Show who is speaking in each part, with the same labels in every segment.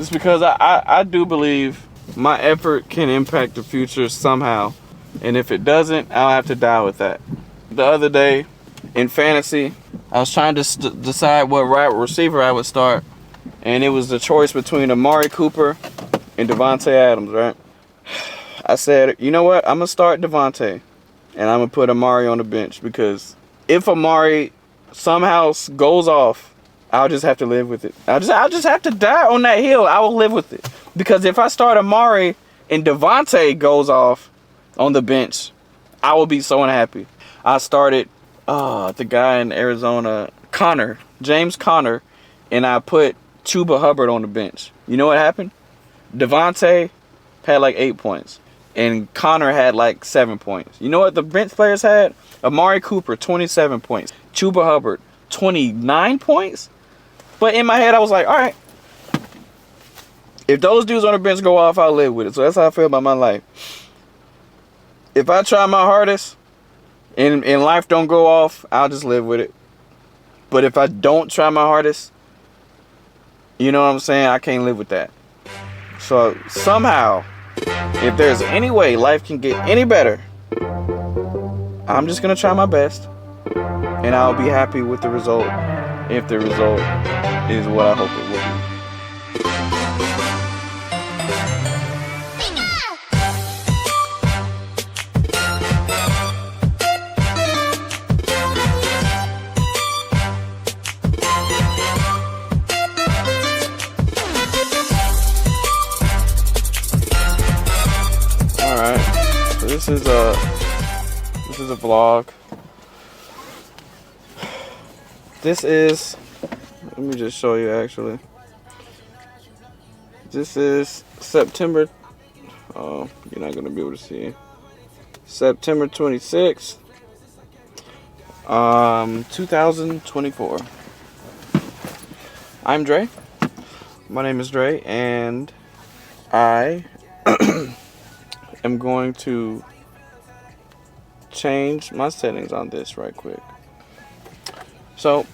Speaker 1: It's because I do believe my effort can impact the future somehow. And if it doesn't, I'll have to die with that. The other day in fantasy, I was trying to decide what receiver I would start. And it was the choice between Amari Cooper and Davante Adams, right? I said, you know what? I'm going to start Davante. And I'm going to put Amari on the bench. Because if Amari somehow goes off, I'll just have to live with it. I'll just have to die on that hill. I will live with it. Because if I start Amari and Davante goes off on the bench, I will be so unhappy. I started the guy in Arizona, James Conner, and I put Chuba Hubbard on the bench. You know what happened? Davante had like 8 points. And Conner had like 7 points. You know what the bench players had? Amari Cooper, 27 points. Chuba Hubbard, 29 points. But in my head, I was like, all right. If those dudes on the bench go off, I'll live with it. So that's how I feel about my life. If I try my hardest and life don't go off, I'll just live with it. But if I don't try my hardest, you know what I'm saying? I can't live with that. So somehow, if there's any way life can get any better, I'm just going to try my best. And I'll be happy with the result if the result is what I hope it will be. This is a vlog. Let me just show you actually. This is September, you're not going to be able to see. September 26th, 2024. I'm Dre. My name is Dre, and I am going to change my settings on this right quick. So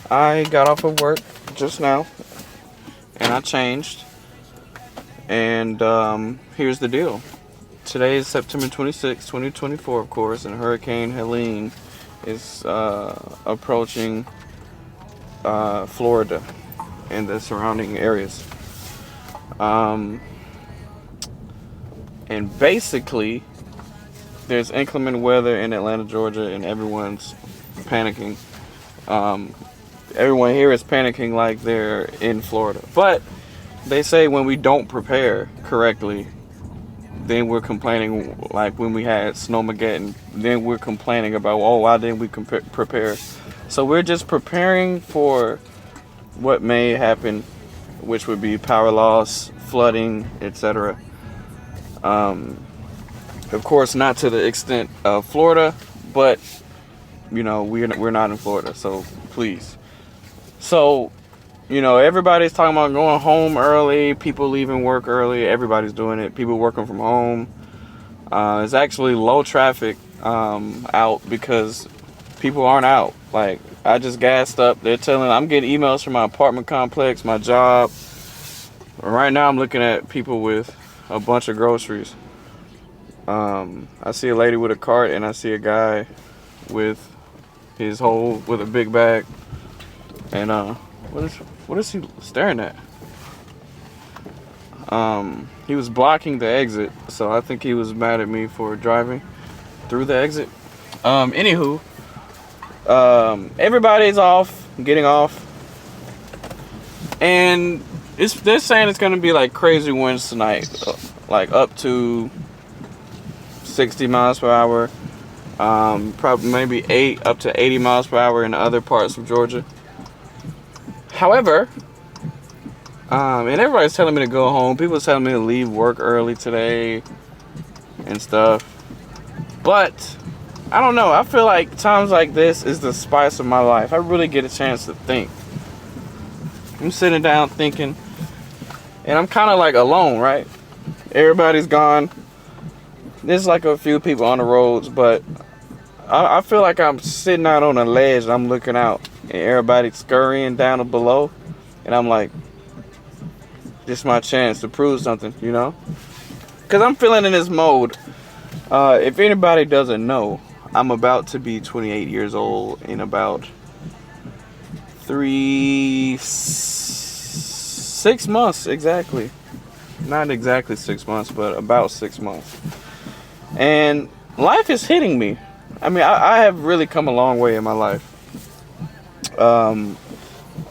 Speaker 1: I got off of work just now and I changed, and here's the deal. Today is September 26, 2024, of course, and Hurricane Helene is approaching Florida and the surrounding areas. And basically, there's inclement weather in Atlanta, Georgia, and everyone's panicking. Everyone here is panicking like they're in Florida. But they say when we don't prepare correctly, then we're complaining, like when we had Snowmageddon, then we're complaining about, oh, why didn't we prepare? So we're just preparing for what may happen, which would be power loss, flooding, etc. Of course, not to the extent of Florida, but you know, we're not in Florida, so please. So, you know, everybody's talking about going home early, people leaving work early, everybody's doing it, people working from home. It's actually low traffic out because people aren't out. Like, I just gassed up. I'm getting emails from my apartment complex, my job. Right now I'm looking at people with a bunch of groceries. I see a lady with a cart, and I see a guy with a big bag. And what is he staring at? He was blocking the exit, so I think he was mad at me for driving through the exit. Anywho, everybody's getting off, and they're saying it's gonna be like crazy winds tonight, like up to 60 miles per hour, probably maybe up to 80 miles per hour in other parts of Georgia. However, and everybody's telling me to go home. People are telling me to leave work early today and stuff. But I don't know. I feel like times like this is the spice of my life. I really get a chance to think. I'm sitting down thinking, and I'm kind of like alone, right? Everybody's gone. There's like a few people on the roads, but I feel like I'm sitting out on a ledge and I'm looking out, and everybody's scurrying down below, and I'm like, This is my chance to prove something, you know? Because I'm feeling in this mode. If anybody doesn't know, I'm about to be 28 years old in about 6 months exactly. Not exactly 6 months, but about 6 months. And life is hitting me. I mean, I have really come a long way in my life.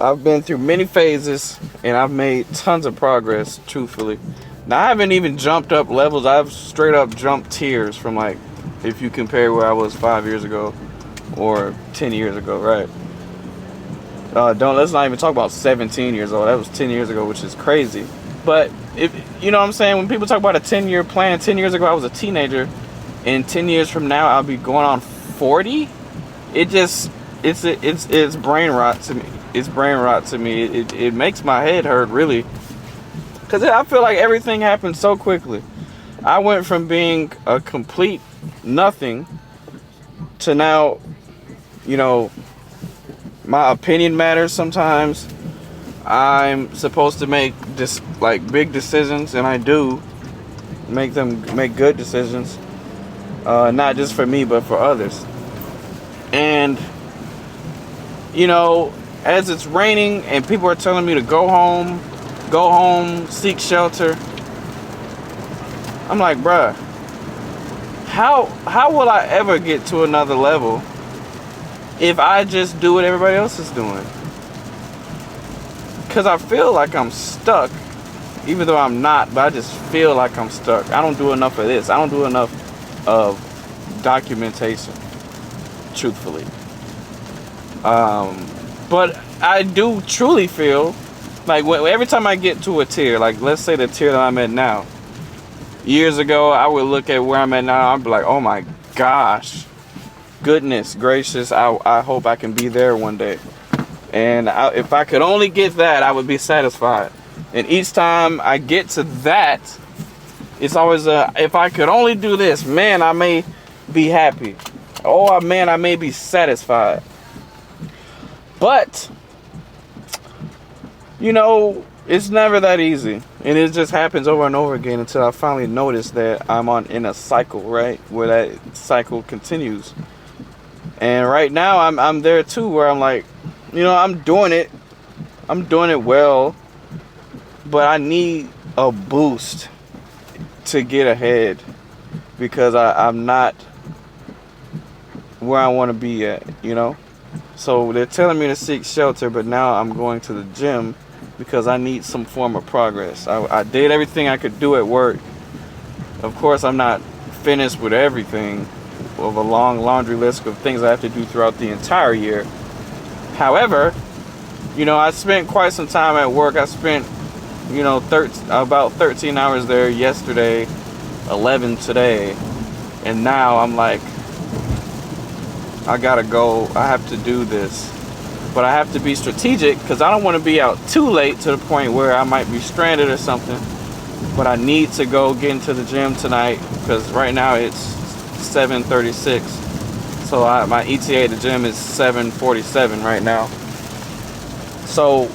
Speaker 1: I've been through many phases, and I've made tons of progress, truthfully. Now, I haven't even jumped up levels. I've straight up jumped tiers from, like, if you compare where I was 5 years ago or 10 years ago, right? Let's not even talk about 17 years old. That was 10 years ago, which is crazy. But, if you know what I'm saying? When people talk about a 10-year plan, 10 years ago I was a teenager, and 10 years from now I'll be going on 40. It's brain rot to me. It's brain rot to me. It makes my head hurt, really. Because I feel like everything happened so quickly. I went from being a complete nothing to now, you know, my opinion matters sometimes. I'm supposed to make big decisions, and I do make good decisions. Not just for me, but for others. And, you know, as it's raining and people are telling me to go home, seek shelter, I'm like, bruh, how will I ever get to another level if I just do what everybody else is doing? Because I feel like I'm stuck, even though I'm not, but I just feel like I'm stuck. I don't do enough of this. I don't do enough of documentation, truthfully. But I do truly feel like every time I get to a tier, like let's say the tier that I'm at now, years ago I would look at where I'm at now, I'd be like, oh my gosh, goodness gracious, I hope I can be there one day. And if I could only get that, I would be satisfied. And each time I get to that, it's always if I could only do this, man, I may be happy. Oh man, I may be satisfied. But, you know, it's never that easy. And it just happens over and over again until I finally notice that I'm in a cycle, right? Where that cycle continues. And right now I'm there too, where I'm like, you know, I'm doing it well, but I need a boost to get ahead, because I'm not where I want to be at, you know? So they're telling me to seek shelter, but now I'm going to the gym because I need some form of progress. I did everything I could do at work. Of course, I'm not finished with everything, of a long laundry list of things I have to do throughout the entire year. However, you know, I spent quite some time at work. I spent, you know, about 13 hours there yesterday, 11 today, and now I'm like, I gotta go. I have to do this. But I have to be strategic, because I don't want to be out too late to the point where I might be stranded or something. But I need to go get into the gym tonight, because right now it's 7:36. So my ETA at the gym is 7:47 right now. So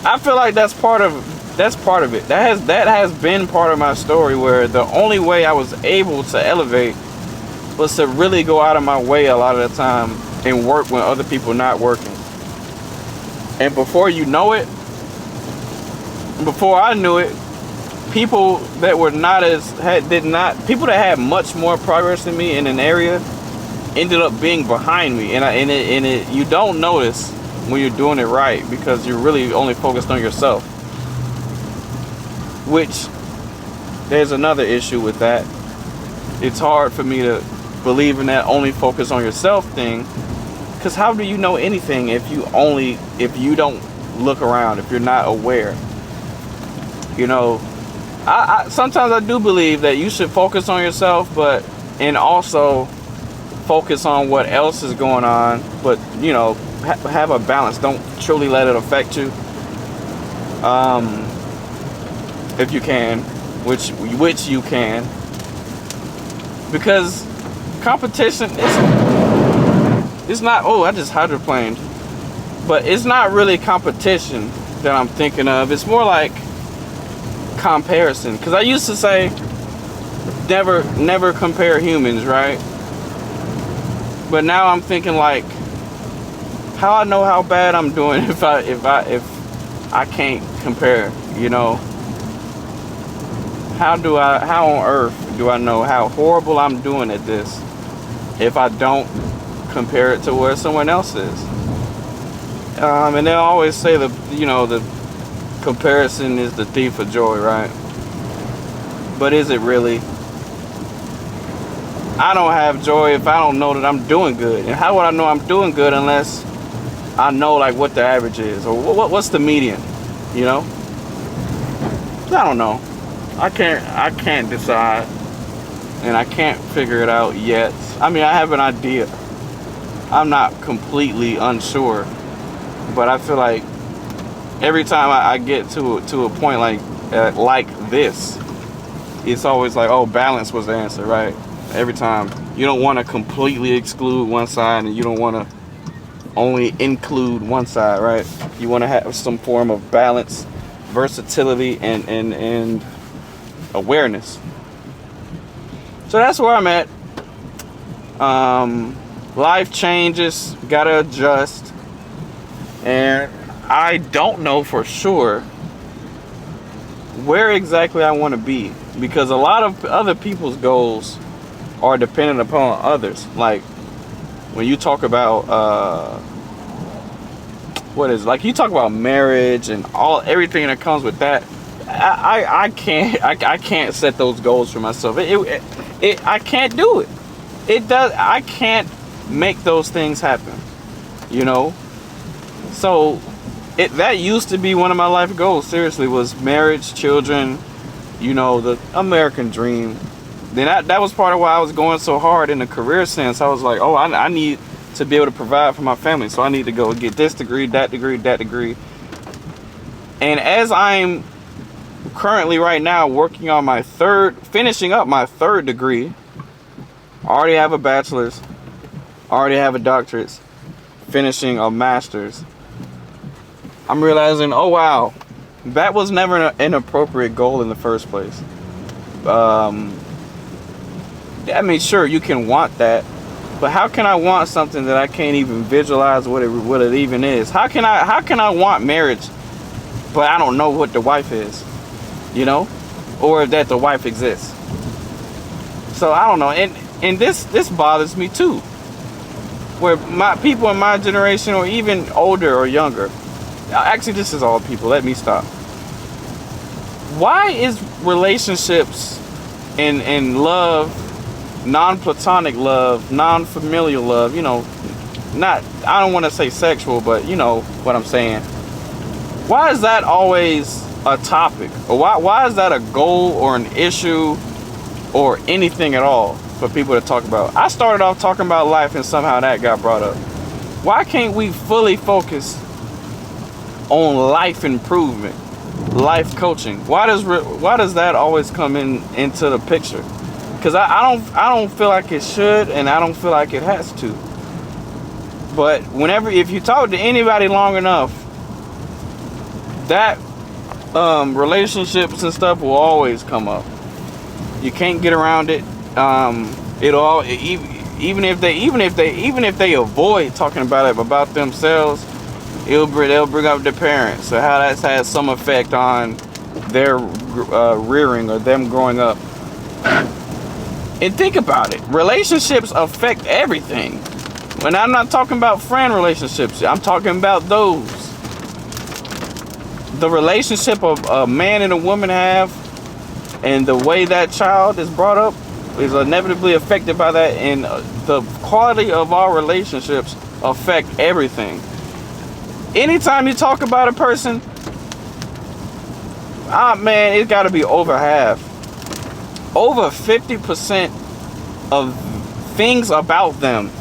Speaker 1: I feel like that's part of it. That has been part of my story, where the only way I was able to elevate was to really go out of my way a lot of the time and work when other people not working. And before you know it, before I knew it, people that were people that had much more progress than me in an area ended up being behind me. And you don't notice when you're doing it right, because you're really only focused on yourself. Which, there's another issue with that. It's hard for me to believe in that only focus on yourself thing, because how do you know anything if you don't look around, if you're not aware? You know, I sometimes I do believe that you should focus on yourself, and also focus on what else is going on, but you know, have a balance. Don't truly let it affect you, if you can, which you can, because competition it's not, oh, I just hydroplaned, but it's not really competition that I'm thinking of. It's more like comparison. Because I used to say, never compare humans, right? But now I'm thinking like, how I know how bad I'm doing if I can't compare, you know? How on earth do I know how horrible I'm doing at this if I don't compare it to where someone else is? And they always say the comparison is the thief of joy, right? But is it really? I don't have joy if I don't know that I'm doing good. And how would I know I'm doing good unless I know like what the average is, or what's the median, you know? I don't know. I can't decide, and I can't figure it out yet. I mean, I have an idea. I'm not completely unsure, but I feel like every time I get to a point like this, it's always like, oh, balance was the answer, right? Every time. You don't want to completely exclude one side, and you don't want to only include one side, right? You want to have some form of balance, versatility, and awareness. So that's where I'm at. Life changes, gotta adjust, and I don't know for sure where exactly I want to be, because a lot of other people's goals are dependent upon others. Like when you talk about you talk about marriage and everything that comes with that. I can't set those goals for myself. I can't do it. I can't make those things happen, you know. So that used to be one of my life goals. Seriously, was marriage, children, you know, the American dream. Then that was part of why I was going so hard in the career sense. I was like, oh, I need to be able to provide for my family, so I need to go get this degree, that degree, that degree. And as I'm currently right now working on finishing up my third degree, I already have a bachelor's, I already have a doctorate, finishing a master's. I'm realizing, oh wow, that was never an appropriate goal in the first place. I mean, sure, you can want that, but how can I want something that I can't even visualize what it even is? How can I want marriage, but I don't know what the wife is, you know, or that the wife exists? So I don't know, and this bothers me too, where my people in my generation, or even older or younger, actually this is all people, let me stop. Why is relationships and love, non-platonic love, non-familial love, you know, I don't want to say sexual, but you know what I'm saying, why is that always a topic? Or why is that a goal or an issue or anything at all for people to talk about? I started off talking about life, and somehow that got brought up. Why can't we fully focus on life improvement, life coaching? Why does that always come into the picture? Because I don't feel like it should, and I don't feel like it has to. But if you talk to anybody long enough, that relationships and stuff will always come up. You can't get around it. Even if they avoid talking about themselves, they'll bring up their parents, so how that's had some effect on their rearing or them growing up. And think about it. Relationships affect everything. When I'm not talking about friend relationships, I'm talking about those. The relationship of a man and a woman have, and the way that child is brought up, is inevitably affected by that. And the quality of our relationships affect everything. Anytime you talk about a person, man, it's got to be over half. Over 50% of things about them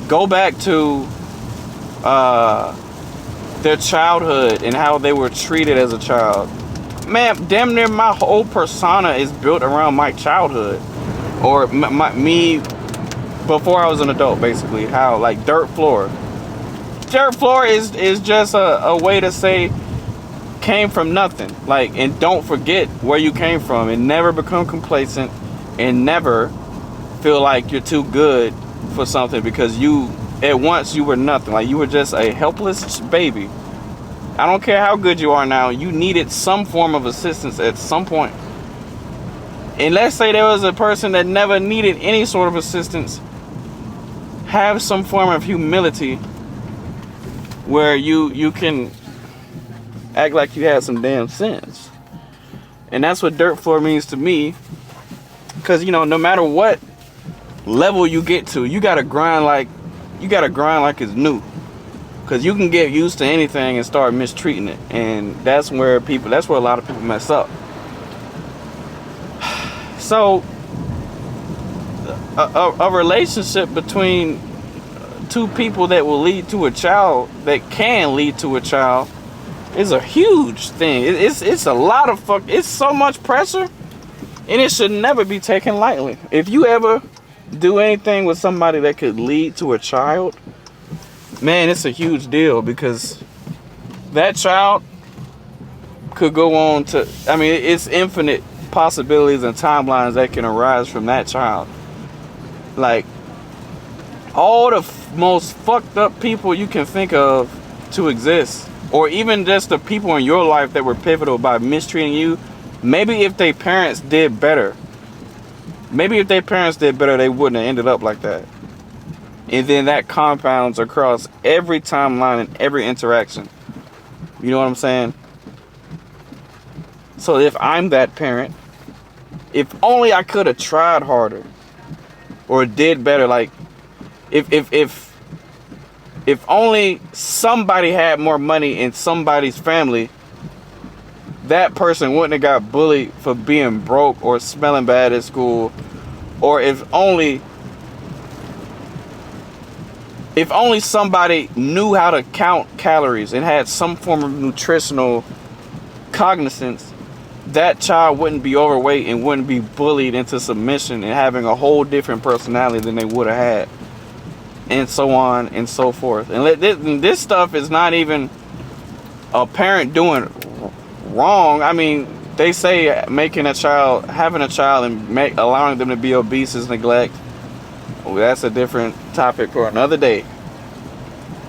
Speaker 1: go back to their childhood and how they were treated as a child. Man, damn near my whole persona is built around my childhood, or me before I was an adult, basically. How, like, dirt floor is just a way to say came from nothing. Like, and don't forget where you came from, and never become complacent, and never feel like you're too good for something, because you at once you were nothing. Like, you were just a helpless baby. I don't care how good you are now, you needed some form of assistance at some point. And let's say there was a person that never needed any sort of assistance. Have some form of humility where you can act like you had some damn sense. And that's what dirt floor means to me. Because, you know, no matter what level you get to, you gotta grind like it's new. Because you can get used to anything and start mistreating it. And that's where a lot of people mess up. So a relationship between two people that will lead to a child, that can lead to a child, is a huge thing. It's a lot of it's so much pressure, and it should never be taken lightly. If you ever do anything with somebody that could lead to a child, man, it's a huge deal, because that child could go on to, I mean, it's infinite possibilities and timelines that can arise from that child. Like, all the most fucked up people you can think of to exist, or even just the people in your life that were pivotal by mistreating you, maybe if their parents did better, they wouldn't have ended up like that. And then that compounds across every timeline and every interaction. You know what I'm saying? So if I'm that parent, if only I could have tried harder or did better, like if only somebody had more money in somebody's family, that person wouldn't have got bullied for being broke or smelling bad at school. Or if only somebody knew how to count calories and had some form of nutritional cognizance, that child wouldn't be overweight and wouldn't be bullied into submission and having a whole different personality than they would have had. And so on and so forth. And this stuff is not even a parent doing wrong. I mean, they say having a child and allowing them to be obese is neglect. Well, that's a different topic for another day.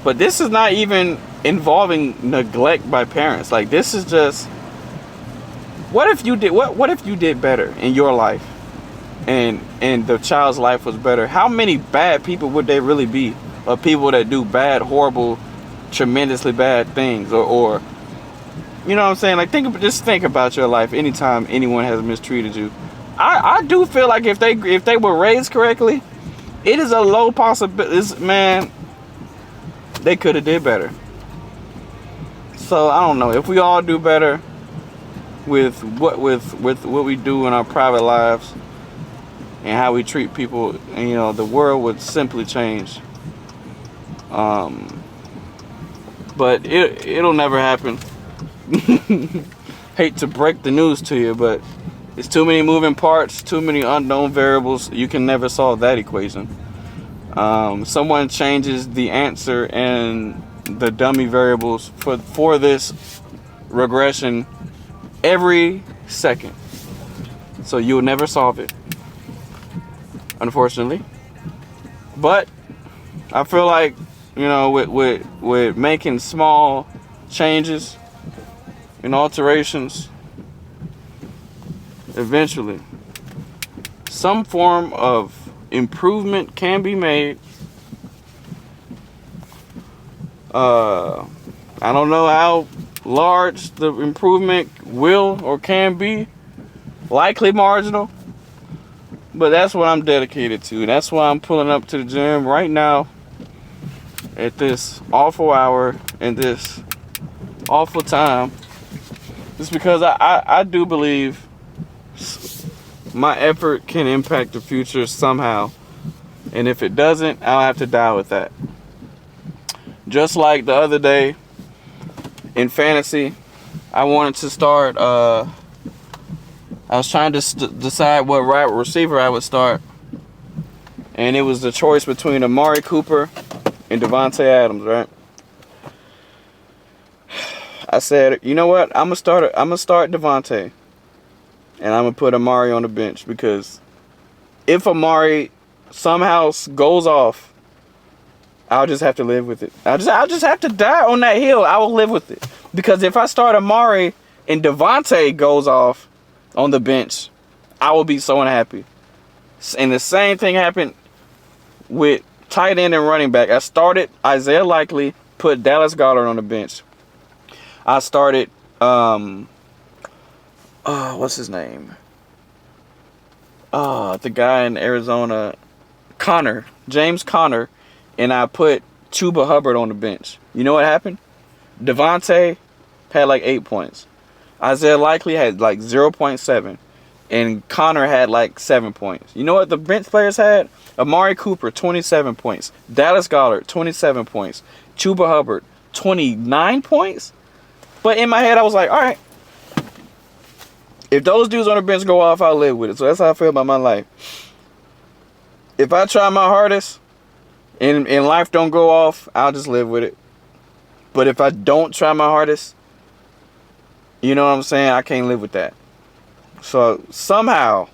Speaker 1: But this is not even involving neglect by parents. Like, this is just, what if you did better in your life, and the child's life was better? How many bad people would there really be, of people that do bad, horrible, tremendously bad things, or you know what I'm saying? Like, just think about your life. Anytime anyone has mistreated you, I do feel like if they were raised correctly, it is a low possibility. Man, they could have did better. So I don't know, if we all do better with what we do in our private lives and how we treat people, and, you know, the world would simply change. But it'll never happen. Hate to break the news to you, but it's too many moving parts, too many unknown variables. You can never solve that equation. Someone changes the answer and the dummy variables for this regression every second, so you'll never solve it, unfortunately. But I feel like, you know, with making small changes and alterations, eventually some form of improvement can be made. I don't know how large the improvement will or can be, likely marginal, but that's what I'm dedicated to. That's why I'm pulling up to the gym right now at this awful hour and this awful time. It's because I do believe my effort can impact the future somehow, and if it doesn't, I'll have to die with that. Just like the other day in fantasy, I wanted to start, I was trying to decide what wide receiver I would start, and it was the choice between Amari Cooper and Devontae Adams, right? I said, you know what? I'm gonna start Devontae, and I'm gonna put Amari on the bench because if Amari somehow goes off, I'll just have to live with it. I'll just have to die on that hill. I will live with it because if I start Amari and Devontae goes off on the bench, I will be so unhappy. And the same thing happened with tight end and running back. I started Isaiah Likely, put Dallas Goedert on the bench. I started what's his name? The guy in Arizona, James Conner, and I put Chuba Hubbard on the bench. You know what happened? Devontae had like 8 points. Isaiah Likely had like 0.7. And Connor had like 7 points. You know what the bench players had? Amari Cooper, 27 points. Dallas Goedert, 27 points. Chuba Hubbard, 29 points. But in my head, I was like, all right. If those dudes on the bench go off, I'll live with it. So that's how I feel about my life. If I try my hardest and life don't go off, I'll just live with it. But if I don't try my hardest, you know what I'm saying? I can't live with that. So somehow,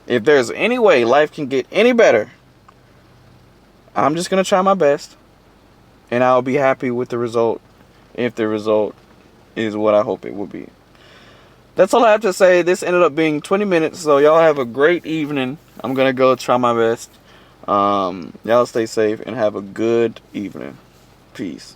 Speaker 1: if there's any way life can get any better, I'm just going to try my best. And I'll be happy with the result if the result is what I hope it will be. That's all I have to say. This ended up being 20 minutes, so y'all have a great evening. I'm going to go try my best. Y'all stay safe and have a good evening. Peace.